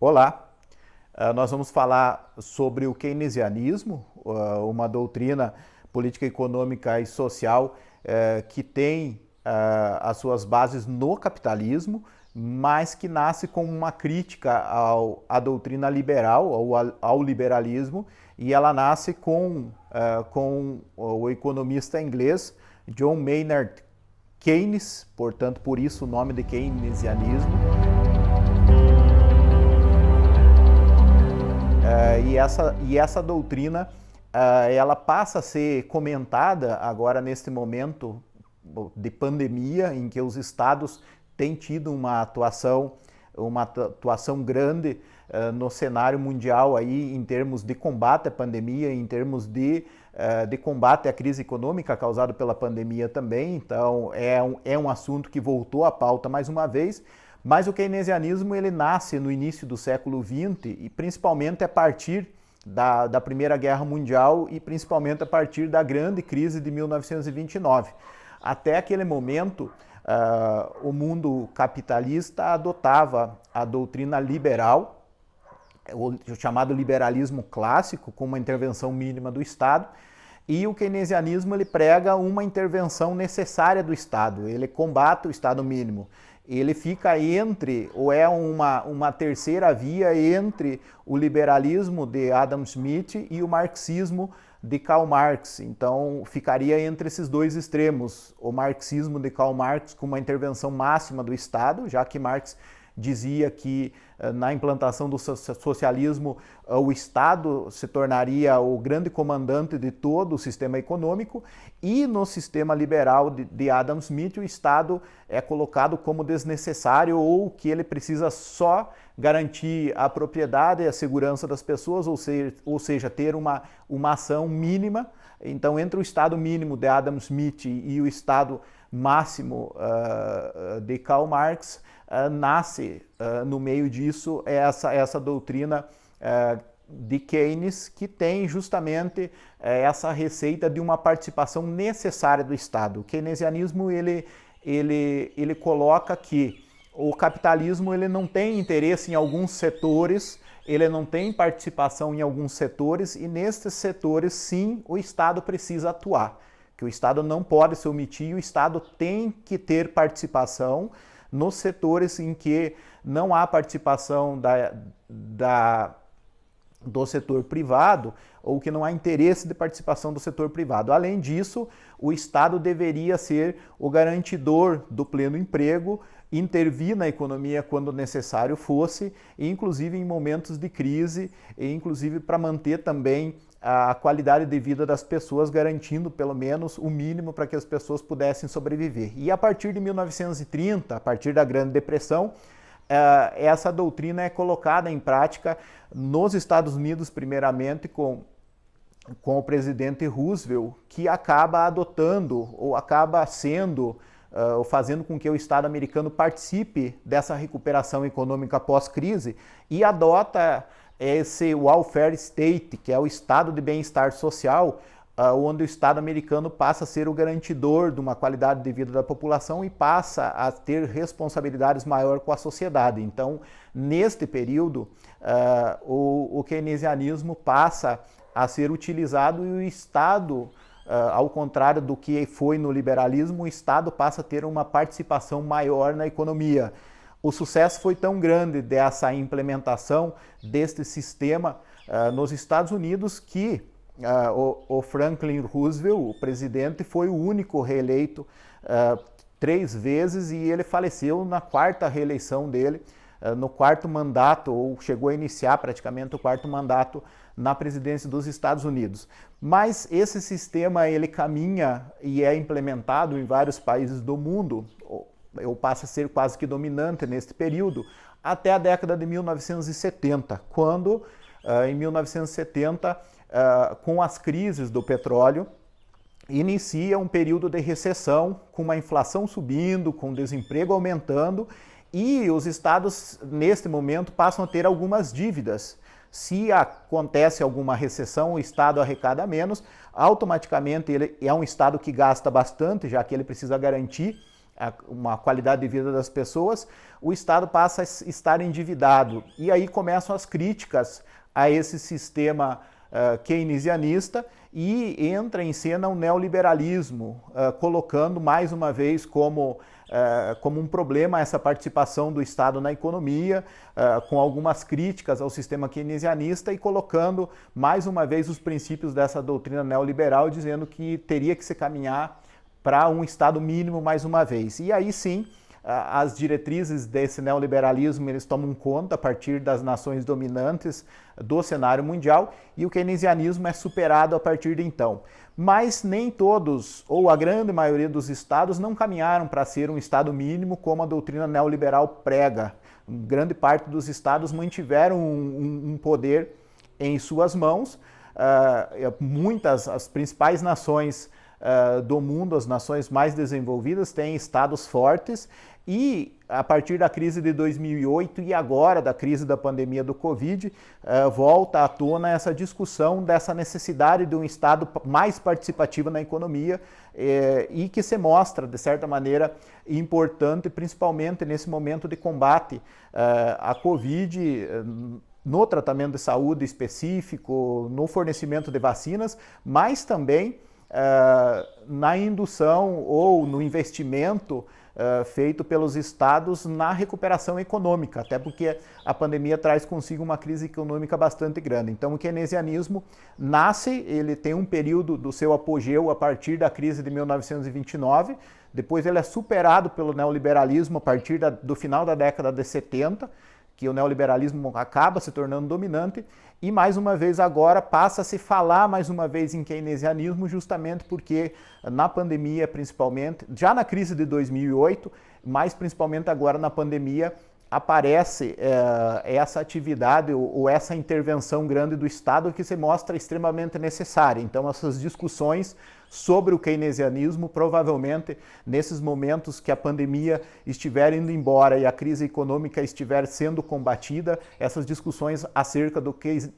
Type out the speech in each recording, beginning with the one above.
Olá, nós vamos falar sobre o keynesianismo, uma doutrina política, econômica e social que tem as suas bases no capitalismo, mas que nasce como uma crítica à doutrina liberal, ao liberalismo, e ela nasce com o economista inglês John Maynard Keynes, portanto, por isso o nome de keynesianismo. E essa doutrina, ela passa a ser comentada agora neste momento de pandemia, em que os estados têm tido uma atuação grande no cenário mundial aí, em termos de combate à pandemia, em termos de combate à crise econômica causada pela pandemia também. Então é um assunto que voltou à pauta mais uma vez. Mas o keynesianismo ele nasce no início do século XX e principalmente a partir da Primeira Guerra Mundial e principalmente a partir da grande crise de 1929. Até aquele momento, o mundo capitalista adotava a doutrina liberal, o chamado liberalismo clássico, com uma intervenção mínima do Estado, e o keynesianismo ele prega uma intervenção necessária do Estado, ele combate o Estado mínimo. Ele fica entre, ou é uma terceira via entre o liberalismo de Adam Smith e o marxismo de Karl Marx. Então, ficaria entre esses dois extremos, o marxismo de Karl Marx com uma intervenção máxima do Estado, já que Marx dizia que na implantação do socialismo o Estado se tornaria o grande comandante de todo o sistema econômico, e no sistema liberal de Adam Smith o Estado é colocado como desnecessário, ou que ele precisa só garantir a propriedade e a segurança das pessoas, ou seja, ter uma ação mínima. Então, entre o Estado mínimo de Adam Smith e o Estado máximo de Karl Marx, nasce no meio disso essa doutrina de Keynes, que tem justamente essa receita de uma participação necessária do Estado. O keynesianismo ele coloca que o capitalismo ele não tem interesse em alguns setores, ele não tem participação em alguns setores, e nesses setores sim o Estado precisa atuar, que o Estado não pode se omitir, e o Estado tem que ter participação nos setores em que não há participação do setor privado, ou que não há interesse de participação do setor privado. Além disso, o Estado deveria ser o garantidor do pleno emprego, intervir na economia quando necessário fosse, inclusive em momentos de crise, e inclusive para manter também a qualidade de vida das pessoas, garantindo pelo menos o mínimo para que as pessoas pudessem sobreviver. E a partir de 1930, a partir da Grande Depressão, essa doutrina é colocada em prática nos Estados Unidos, primeiramente com o presidente Roosevelt, que acaba adotando, ou acaba sendo, ou fazendo com que o Estado americano participe dessa recuperação econômica pós-crise, e adota esse welfare state, que é o estado de bem-estar social, onde o Estado americano passa a ser o garantidor de uma qualidade de vida da população e passa a ter responsabilidades maior com a sociedade. Então, neste período, o keynesianismo passa a ser utilizado, e o Estado, ao contrário do que foi no liberalismo, o Estado passa a ter uma participação maior na economia. O sucesso foi tão grande dessa implementação deste sistema nos Estados Unidos que o Franklin Roosevelt, o presidente, foi o único reeleito 3 vezes, e ele faleceu na 4ª reeleição dele, no 4º mandato, ou chegou a iniciar praticamente o 4º mandato na presidência dos Estados Unidos. Mas esse sistema ele caminha e é implementado em vários países do mundo, ou passa a ser quase que dominante neste período, até a década de 1970, quando, em 1970, com as crises do petróleo, inicia um período de recessão, com uma inflação subindo, com desemprego aumentando, e os estados, neste momento, passam a ter algumas dívidas. Se acontece alguma recessão, o Estado arrecada menos, automaticamente ele é um Estado que gasta bastante, já que ele precisa garantir uma qualidade de vida das pessoas, o Estado passa a estar endividado. E aí começam as críticas a esse sistema keynesianista e entra em cena o neoliberalismo, colocando mais uma vez como um problema essa participação do Estado na economia, com algumas críticas ao sistema keynesianista e colocando mais uma vez os princípios dessa doutrina neoliberal, dizendo que teria que se caminhar para um Estado mínimo mais uma vez. E aí sim, as diretrizes desse neoliberalismo eles tomam conta a partir das nações dominantes do cenário mundial e o keynesianismo é superado a partir de então. Mas nem todos, ou a grande maioria dos estados, não caminharam para ser um Estado mínimo como a doutrina neoliberal prega. Grande parte dos estados mantiveram um poder em suas mãos. As principais nações do mundo, as nações mais desenvolvidas, têm estados fortes e a partir da crise de 2008 e agora da crise da pandemia do Covid, volta à tona essa discussão dessa necessidade de um Estado mais participativo na economia e que se mostra, de certa maneira, importante, principalmente nesse momento de combate à Covid, no tratamento de saúde específico, no fornecimento de vacinas, mas também na indução ou no investimento feito pelos estados na recuperação econômica, até porque a pandemia traz consigo uma crise econômica bastante grande. Então o keynesianismo nasce, ele tem um período do seu apogeu a partir da crise de 1929, depois ele é superado pelo neoliberalismo a partir do final da década de 70, que o neoliberalismo acaba se tornando dominante, e mais uma vez agora passa a se falar mais uma vez em keynesianismo, justamente porque na pandemia principalmente, já na crise de 2008, mas principalmente agora na pandemia, aparece essa atividade ou essa intervenção grande do Estado que se mostra extremamente necessária. Então essas discussões sobre o keynesianismo, provavelmente nesses momentos que a pandemia estiver indo embora e a crise econômica estiver sendo combatida, essas discussões acerca do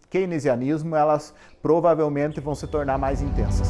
keynesianismo, elas provavelmente vão se tornar mais intensas.